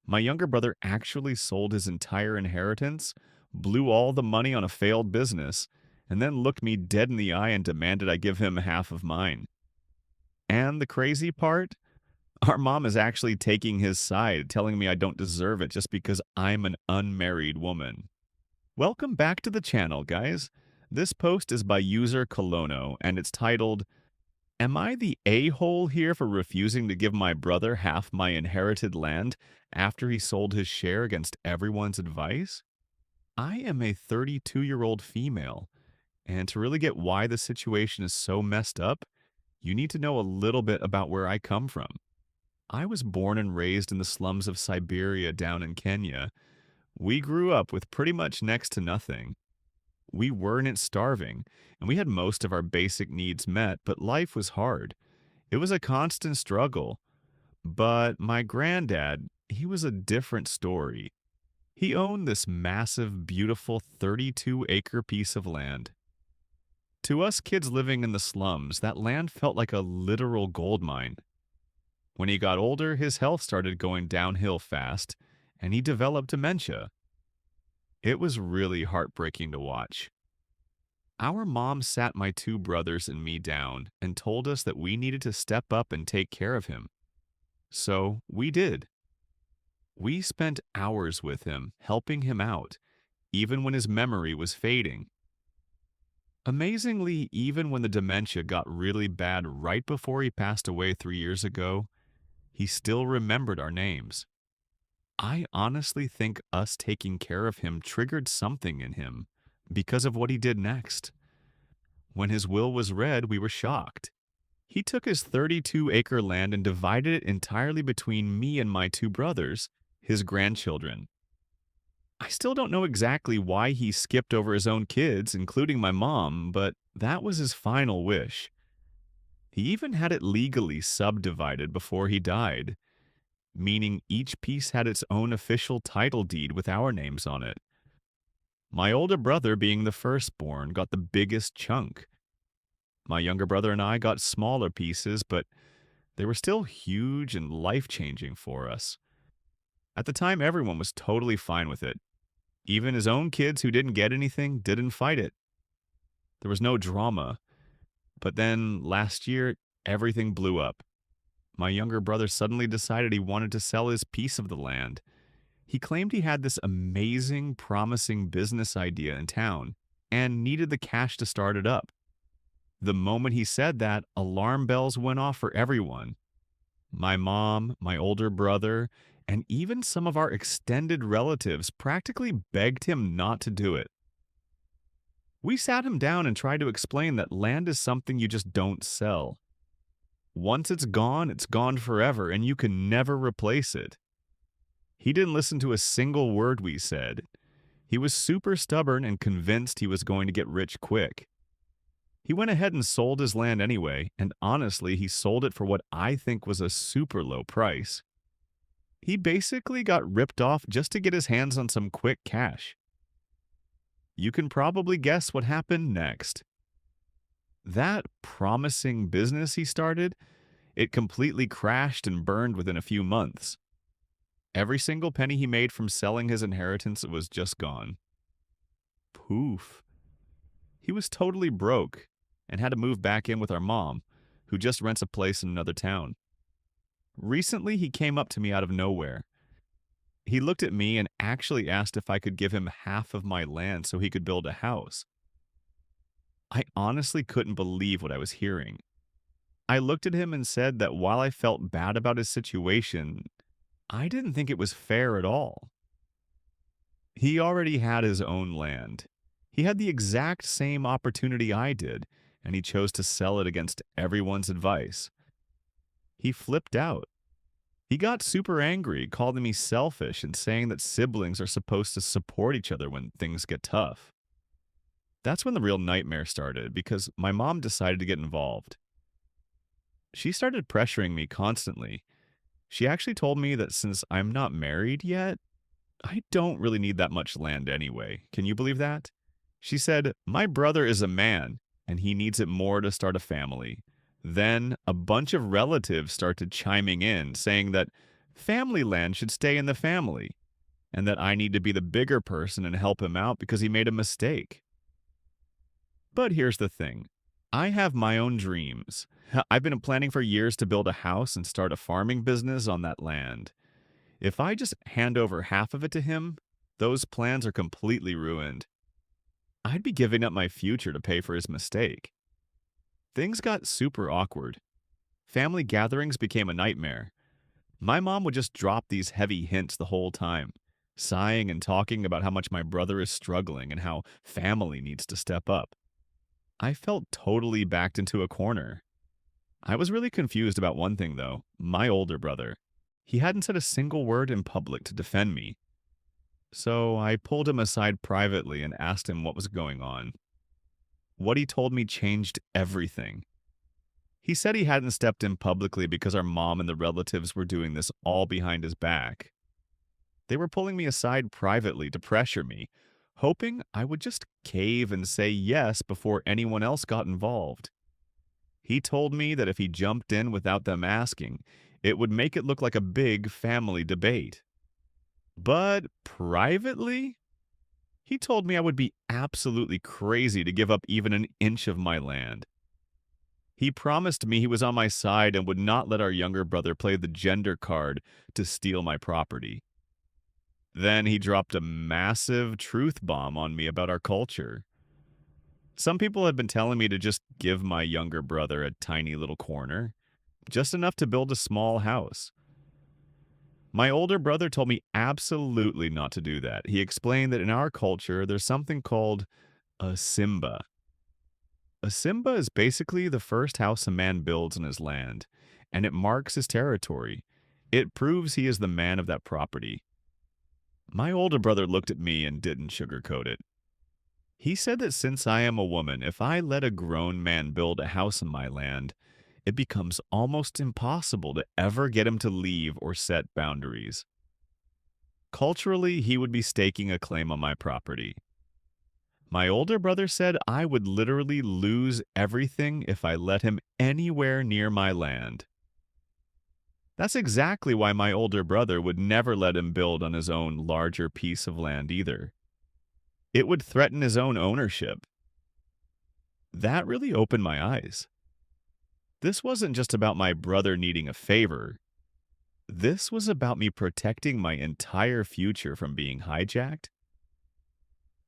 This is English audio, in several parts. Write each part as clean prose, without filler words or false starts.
My younger brother actually sold his entire inheritance, blew all the money on a failed business, and then looked me dead in the eye and demanded I give him half of mine. And the crazy part? Our mom is actually taking his side, telling me I don't deserve it just because I'm an unmarried woman. Welcome back to the channel, guys. This post is by user Colono, and it's titled, Am I the a-hole here for refusing to give my brother half my inherited land after he sold his share against everyone's advice? I am a 32-year-old female, and to really get why the situation is so messed up, you need to know a little bit about where I come from. I was born and raised in the slums of Siberia down in Kenya. We grew up with pretty much next to nothing. We weren't starving, and we had most of our basic needs met, but life was hard. It was a constant struggle. But my granddad, he was a different story. He owned this massive, beautiful 32-acre piece of land. To us kids living in the slums, that land felt like a literal gold mine. When he got older, his health started going downhill fast, and he developed dementia. It was really heartbreaking to watch. Our mom sat my two brothers and me down and told us that we needed to step up and take care of him. So we did. We spent hours with him, helping him out, even when his memory was fading. Amazingly, even when the dementia got really bad right before he passed away 3 years ago, he still remembered our names. I honestly think us taking care of him triggered something in him because of what he did next. When his will was read, we were shocked. He took his 32-acre land and divided it entirely between me and my two brothers, his grandchildren. I still don't know exactly why he skipped over his own kids, including my mom, but that was his final wish. He even had it legally subdivided before he died, meaning each piece had its own official title deed with our names on it. My older brother, being the firstborn, got the biggest chunk. My younger brother and I got smaller pieces, but they were still huge and life-changing for us. At the time, everyone was totally fine with it. Even his own kids who didn't get anything didn't fight it. There was no drama. But then, last year, everything blew up. My younger brother suddenly decided he wanted to sell his piece of the land. He claimed he had this amazing, promising business idea in town and needed the cash to start it up. The moment he said that, alarm bells went off for everyone. My mom, my older brother, and even some of our extended relatives practically begged him not to do it. We sat him down and tried to explain that land is something you just don't sell. Once it's gone forever, and you can never replace it. He didn't listen to a single word we said. He was super stubborn and convinced he was going to get rich quick. He went ahead and sold his land anyway, and honestly, he sold it for what I think was a super low price. He basically got ripped off just to get his hands on some quick cash. You can probably guess what happened next. That promising business he started, it completely crashed and burned within a few months. Every single penny he made from selling his inheritance was just gone. Poof. He was totally broke and had to move back in with our mom, who just rents a place in another town. Recently, he came up to me out of nowhere. He looked at me and actually asked if I could give him half of my land so he could build a house. I honestly couldn't believe what I was hearing. I looked at him and said that while I felt bad about his situation, I didn't think it was fair at all. He already had his own land. He had the exact same opportunity I did, and he chose to sell it against everyone's advice. He flipped out. He got super angry, calling me selfish and saying that siblings are supposed to support each other when things get tough. That's when the real nightmare started, because my mom decided to get involved. She started pressuring me constantly. She actually told me that since I'm not married yet, I don't really need that much land anyway. Can you believe that? She said, my brother is a man, and he needs it more to start a family. Then a bunch of relatives started chiming in, saying that family land should stay in the family, and that I need to be the bigger person and help him out because he made a mistake. But here's the thing. I have my own dreams. I've been planning for years to build a house and start a farming business on that land. If I just hand over half of it to him, those plans are completely ruined. I'd be giving up my future to pay for his mistake. Things got super awkward. Family gatherings became a nightmare. My mom would just drop these heavy hints the whole time, sighing and talking about how much my brother is struggling and how family needs to step up. I felt totally backed into a corner. I was really confused about one thing, though: my older brother. He hadn't said a single word in public to defend me. So I pulled him aside privately and asked him what was going on. What he told me changed everything. He said he hadn't stepped in publicly because our mom and the relatives were doing this all behind his back. They were pulling me aside privately to pressure me, hoping I would just cave and say yes before anyone else got involved. He told me that if he jumped in without them asking, it would make it look like a big family debate. But privately, he told me I would be absolutely crazy to give up even an inch of my land. He promised me he was on my side and would not let our younger brother play the gender card to steal my property. Then he dropped a massive truth bomb on me about our culture. Some people had been telling me to just give my younger brother a tiny little corner, just enough to build a small house. My older brother told me absolutely not to do that. He explained that in our culture, there's something called a Simba. A Simba is basically the first house a man builds on his land, and it marks his territory. It proves he is the man of that property. My older brother looked at me and didn't sugarcoat it. He said that since I am a woman, if I let a grown man build a house on my land, it becomes almost impossible to ever get him to leave or set boundaries. Culturally, he would be staking a claim on my property. My older brother said I would literally lose everything if I let him anywhere near my land. That's exactly why my older brother would never let him build on his own larger piece of land either. It would threaten his own ownership. That really opened my eyes. This wasn't just about my brother needing a favor. This was about me protecting my entire future from being hijacked.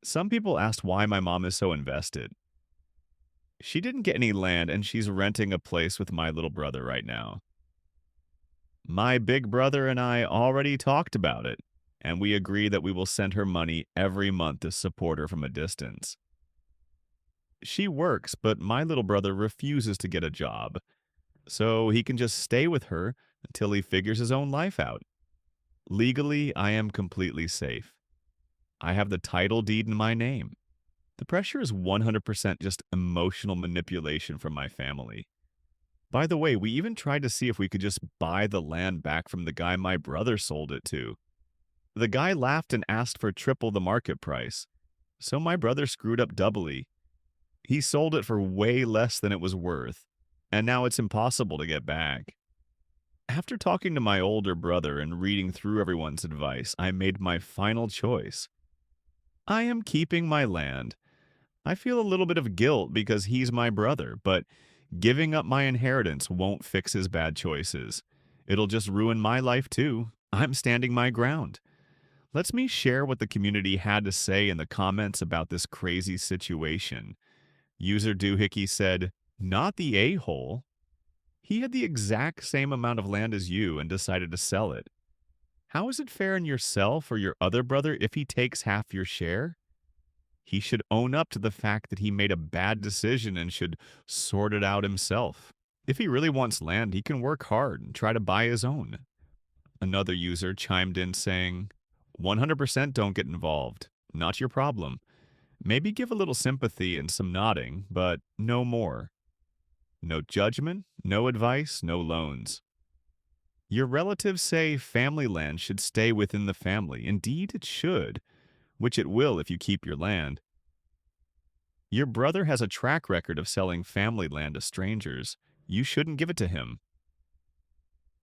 Some people asked why my mom is so invested. She didn't get any land and she's renting a place with my little brother right now. My big brother and I already talked about it, and we agree that we will send her money every month to support her from a distance. She works, but my little brother refuses to get a job, so he can just stay with her until he figures his own life out. Legally, I am completely safe. I have the title deed in my name. The pressure is 100% just emotional manipulation from my family. By the way, we even tried to see if we could just buy the land back from the guy my brother sold it to. The guy laughed and asked for triple the market price, so my brother screwed up doubly. He sold it for way less than it was worth, and now it's impossible to get back. After talking to my older brother and reading through everyone's advice, I made my final choice. I am keeping my land. I feel a little bit of guilt because he's my brother, but giving up my inheritance won't fix his bad choices. It'll just ruin my life too. I'm standing my ground. Let's me share what the community had to say in the comments about this crazy situation. User Doohickey said, "Not the a-hole. He had the exact same amount of land as you and decided to sell it. How is it fair on yourself or your other brother if he takes half your share? He should own up to the fact that he made a bad decision and should sort it out himself. If he really wants land, he can work hard and try to buy his own." Another user chimed in saying, "100% don't get involved. Not your problem. Maybe give a little sympathy and some nodding, but no more. No judgment, no advice, no loans. Your relatives say family land should stay within the family. Indeed, it should, which it will if you keep your land. Your brother has a track record of selling family land to strangers. You shouldn't give it to him.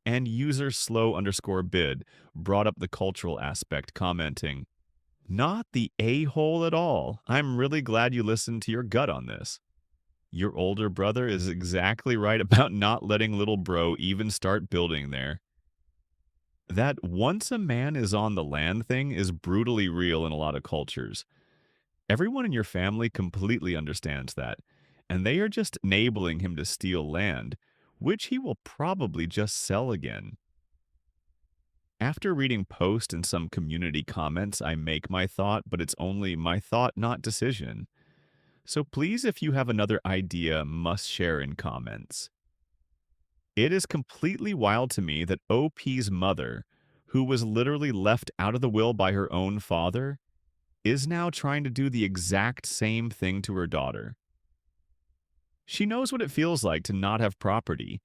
And user slow_bid brought up the cultural aspect, commenting, "Not the a-hole at all. I'm really glad you listened to your gut on this. Your older brother is exactly right about not letting little bro even start building there." That once a man is on the land thing is brutally real in a lot of cultures. Everyone in your family completely understands that, and they are just enabling him to steal land, which he will probably just sell again. After reading posts and some community comments, I make my thought, but it's only my thought, not decision. So please, if you have another idea, must share in comments. It is completely wild to me that OP's mother, who was literally left out of the will by her own father, is now trying to do the exact same thing to her daughter. She knows what it feels like to not have property,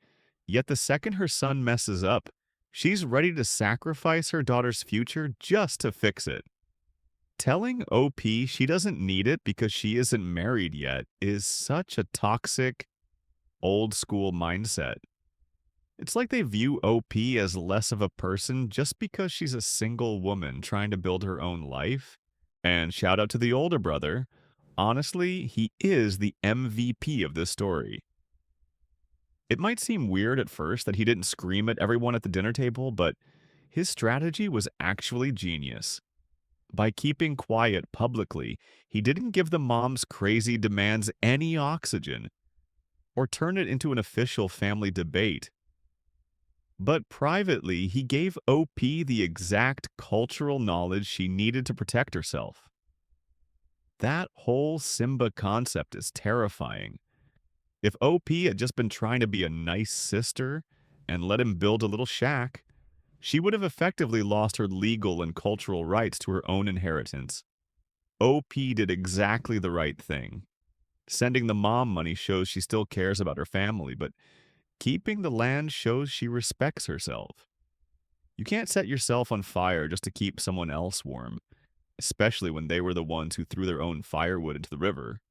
yet the second her son messes up, she's ready to sacrifice her daughter's future just to fix it. Telling OP she doesn't need it because she isn't married yet is such a toxic, old school mindset. It's like they view OP as less of a person just because she's a single woman trying to build her own life. And shout out to the older brother. Honestly, he is the MVP of this story. It might seem weird at first that he didn't scream at everyone at the dinner table, but his strategy was actually genius. By keeping quiet publicly, he didn't give the mom's crazy demands any oxygen or turn it into an official family debate. But privately, he gave OP the exact cultural knowledge she needed to protect herself. That whole Simba concept is terrifying. If OP had just been trying to be a nice sister and let him build a little shack, she would have effectively lost her legal and cultural rights to her own inheritance. OP did exactly the right thing. Sending the mom money shows she still cares about her family, but keeping the land shows she respects herself. You can't set yourself on fire just to keep someone else warm, especially when they were the ones who threw their own firewood into the river.